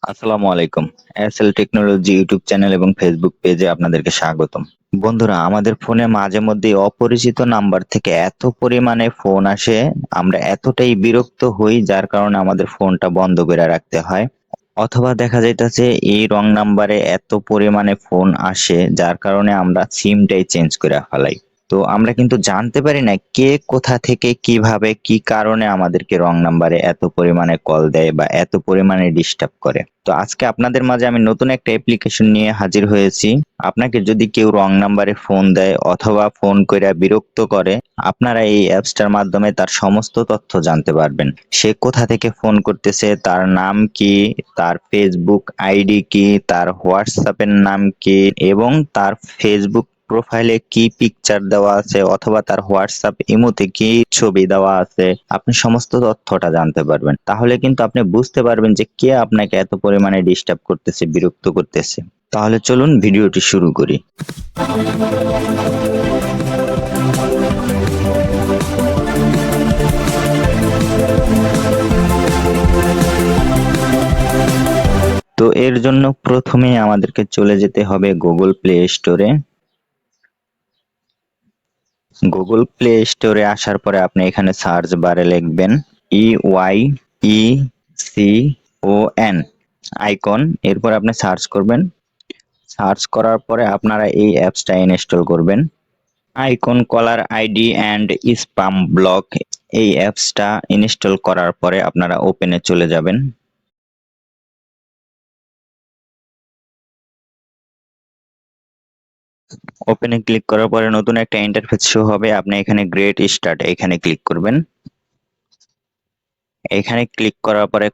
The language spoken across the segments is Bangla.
আসসালামু আলাইকুম। SLTechnology ইউটিউব চ্যানেল এবং ফেসবুক পেজে আপনাদেরকে স্বাগতম। বন্ধুরা, আমাদের ফোনে মাঝে মধ্যেই অপরিচিত নাম্বার থেকে এত পরিমাণে ফোন আসে, আমরা এতটাই বিরক্ত হই যার কারণে আমাদের ফোনটা বন্ধ করে রাখতে হয়। অথবা দেখা যাইতেছে এই রং নাম্বারে এত পরিমাণে ফোন আসে যার কারণে আমরা সিমটাই চেঞ্জ করে ফেলাই। তো আমরা কিন্তু জানতে পারি না কে কোথা থেকে কিভাবে কি কারণে আমাদেরকে রং নাম্বারে এত পরিমাণে কল দেয় বা এত পরিমাণে ডিস্টার্ব করে। তো আজকে আপনাদের মাঝে আমি নতুন একটা অ্যাপ্লিকেশন নিয়ে হাজির হয়েছি। আপনাকে যদি কেউ রং নাম্বারে ফোন দেয় অথবা ফোন কইরা বিরক্ত করে, আপনারা এই অ্যাপসটার মাধ্যমে তার সমস্ত তথ্য জানতে পারবেন। সে কোথা থেকে ফোন করতেছে, তার নাম কি, তার ফেসবুক আইডি কি, তার হোয়াটসঅ্যাপের নাম কি এবং তার ফেসবুক প্রোফাইলে কি পিকচার দেওয়া আছে অথবা তার হোয়াটসঅ্যাপ ইমোতে কি ছবি দেওয়া আছে, আপনি সমস্ত তথ্যটা জানতে পারবেন। তাহলে কিন্তু আপনি বুঝতে পারবেন যে কে আপনাকে এত পরিমাণে ডিস্টার্ব করতেছে, বিরক্ত করতেছে। তাহলে চলুন ভিডিওটি শুরু করি। তো এর জন্য প্রথমে আমাদেরকে চলে যেতে হবে গুগল প্লে স্টোরে। গুগল প্লে স্টোরে আসার পরে আপনি এখানে সার্চ বারে লিখবেন EYECON আইকন। এরপর আপনি সার্চ করবেন। সার্চ করার পরে আপনারা এই অ্যাপসটা ইনস্টল করবেন। Icon caller ID and spam block, এই অ্যাপসটা ইনস্টল করার পরে আপনারা ওপেনে চলে যাবেন। ওপেনে ক্লিক করার পরে নতুন একটা ইন্টারফেস শো হবে। আপনি এখানে গ্রেট স্টার্ট এখানে ক্লিক করবেন। এখানে ক্লিক করার পরে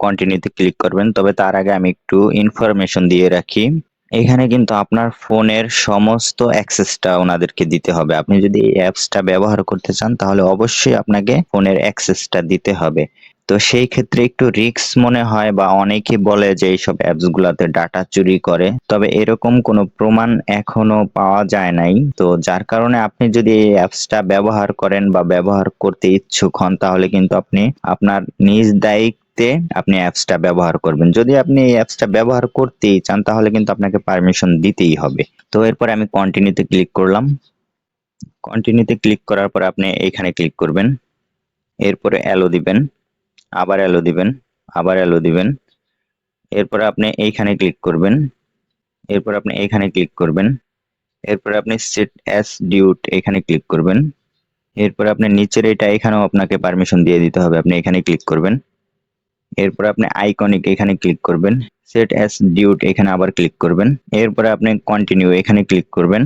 কন্টিনিউতে ক্লিক করবেন। তবে তার আগে আমি একটু ইনফরমেশন দিয়ে রাখি। এখানে কিন্তু আপনার ফোনের সমস্ত অ্যাক্সেসটা ওনাদেরকে দিতে হবে। আপনি যদি এই অ্যাপসটা ব্যবহার করতে চান তাহলে অবশ্যই আপনাকে ফোনের অ্যাক্সেসটা দিতে হবে। তো সেই ক্ষেত্রে একটু রিস্ক মনে হয় বা অনেকে বলে যে এইসব অ্যাপস গুলাতে ডাটা চুরি করে, তবে এরকম কোনো প্রমাণ এখনো পাওয়া যায় নাই। তো যার কারণে আপনি যদি এই অ্যাপসটা ব্যবহার করেন বা ব্যবহার করতে ইচ্ছুক হন তাহলে কিন্তু আপনি আপনার নিজ দায়িত্বে আপনি অ্যাপসটা ব্যবহার করবেন। যদি আপনি এই অ্যাপসটা ব্যবহার করতেই চান তাহলে কিন্তু আপনাকে পারমিশন দিতেই হবে। তো এরপরে আমি কন্টিনিউতে ক্লিক করলাম। কন্টিনিউতে ক্লিক করার পরে আপনি এখানে ক্লিক করবেন। এরপরে অ্যালো দিবেন, আবার অ্যালো দিবেন, আবার অ্যালো দিবেন। এরপরে আপনি এইখানে ক্লিক করবেন। এরপর আপনি এখানে ক্লিক করবেন। এরপরে আপনি সেট অ্যাজ ডিউট এখানে ক্লিক করবেন। এরপরে আপনি নিচের এটা এখানেও আপনাকে পারমিশন দিয়ে দিতে হবে। আপনি এখানে ক্লিক করবেন। এরপরে আপনি আইকনিক এখানে ক্লিক করবেন। সেট অ্যাজ ডিউট এখানে আবার ক্লিক করবেন। এরপরে আপনি কন্টিনিউ এখানে ক্লিক করবেন।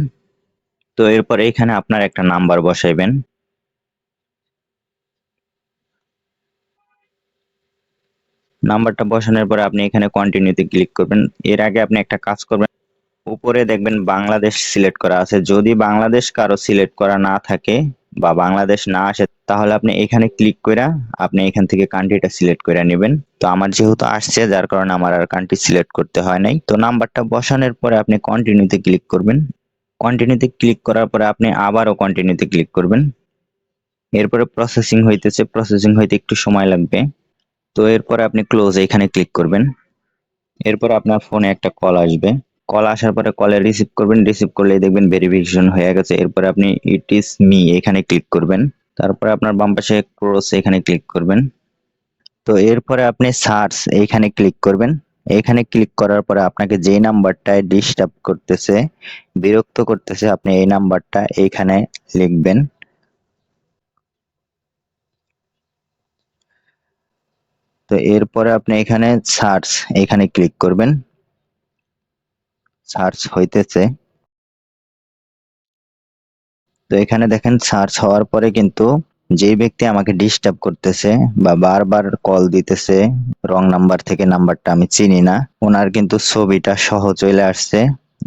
তো এরপরে এখানে আপনার একটা নাম্বার বসাইবেন। নাম্বারটা বসানোর পরে আপনি এখানে কন্টিনিউতে ক্লিক করবেন। এর আগে আপনি একটা কাজ করবেন, উপরে দেখবেন বাংলাদেশ সিলেক্ট করা আছে। যদি বাংলাদেশ কারো সিলেক্ট করা না থাকে বা বাংলাদেশ না আসে তাহলে আপনি এখানে ক্লিক কইরা আপনি এখান থেকে কান্ট্রিটা সিলেক্ট করে নেবেন। তো আমার যেহেতু আসছে যার কারণে আমার আর কান্ট্রি সিলেক্ট করতে হয় নাই। তো নাম্বারটা বসানোর পরে আপনি কন্টিনিউতে ক্লিক করবেন। কন্টিনিউতে ক্লিক করার পরে আপনি আবারও কন্টিনিউতে ক্লিক করবেন। এরপরে প্রসেসিং হইতেছে, প্রসেসিং হইতে একটু সময় লাগবে। তো এরপরে আপনি ক্লোজ এখানে ক্লিক করবেন। এরপর আপনার ফোনে একটা কল আসবে। কল আসার পরে কলে রিসিভ করবেন। রিসিভ করলেই দেখবেন ভেরিফিকেশন হয়ে গেছে। এরপরে আপনি ইট ইজ মি এখানে ক্লিক করবেন। তারপরে আপনার বাম পাশে ক্রস এখানে ক্লিক করবেন। তো এরপরে আপনি সার্চ এইখানে ক্লিক করবেন। এখানে ক্লিক করার পরে আপনাকে যেই নাম্বারটায় ডিস্টার্ব করতেছে, বিরক্ত করতেছে, আপনি এই নাম্বারটা এইখানে লিখবেন। তো এরপরে আপনি এখানে সার্চ এখানে ক্লিক করবেন। সার্চ হইতেছে। তো এখানে দেখেন সার্চ হওয়ার পরে কিন্তু যেই ব্যক্তি আমাকে ডিস্টার্ব করতেছে বা বারবার কল দিতেছে, রং নাম্বার থেকে, নাম্বারটা আমি চিনি না, ওনার কিন্তু ছবিটা সহ চলে আসছে।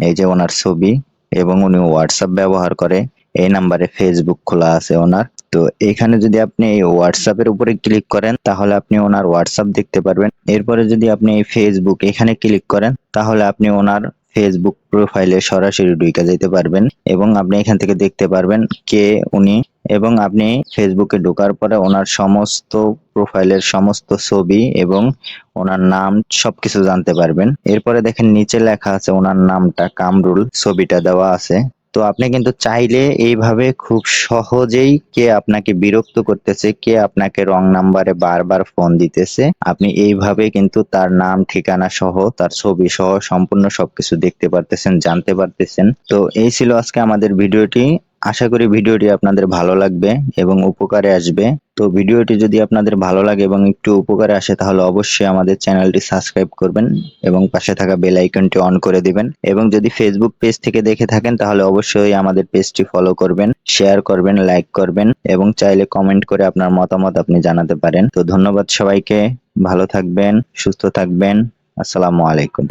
এই যে ওনার ছবি, এবং উনি হোয়াটসঅ্যাপ ব্যবহার করে। এই নাম্বারে ফেসবুক খোলা আছে ওনার। তো এখানে যদি আপনি এই হোয়াটসঅ্যাপের উপরে ক্লিক করেন তাহলে আপনি ওনার হোয়াটসঅ্যাপ দেখতে পারবেন। এরপরে যদি আপনি এই ফেসবুক এখানে ক্লিক করেন তাহলে আপনি ওনার ফেসবুক প্রোফাইলে সরাসরি ঢুকে যেতে পারবেন এবং আপনি এখান থেকে দেখতে পারবেন কে উনি, এবং আপনি ফেসবুকে ঢোকার পরে ওনার সমস্ত প্রোফাইলের সমস্ত ছবি এবং ওনার নাম সবকিছু জানতে পারবেন। এরপরে দেখেন নিচে লেখা আছে ওনার নামটা কামরুল, ছবিটা দেওয়া আছে। তো আপনি কিন্তু চাইলে এইভাবে খুব সহজেই কে আপনাকে বিরক্ত করতেছে, কে আপনাকে রং নাম্বারে বারবার ফোন দিতেছে, আপনি এইভাবে কিন্তু তার নাম ঠিকানা সহ তার ছবি সহ সম্পূর্ণ সবকিছু দেখতে পারতেছেন, জানতে পারতেছেন। তো এই ছিল আজকে আমাদের ভিডিওটি। আশা করি ভিডিওটি আপনাদের ভালো লাগবে এবং উপকারে আসবে। তো ভিডিওটি যদি আপনাদের ভালো লাগে এবং একটু উপকারে আসে তাহলে অবশ্যই আমাদের চ্যানেলটি সাবস্ক্রাইব করবেন এবং পাশে থাকা বেল আইকনটি অন করে দিবেন। এবং যদি ফেসবুক পেজ থেকে দেখে থাকেন তাহলে অবশ্যই আমাদের পেজটি ফলো করবেন, শেয়ার করবেন, লাইক করবেন এবং চাইলে কমেন্ট করে আপনার মতামত আপনি জানাতে পারেন। তো ধন্যবাদ সবাইকে, ভালো থাকবেন, সুস্থ থাকবেন। আসসালামু আলাইকুম।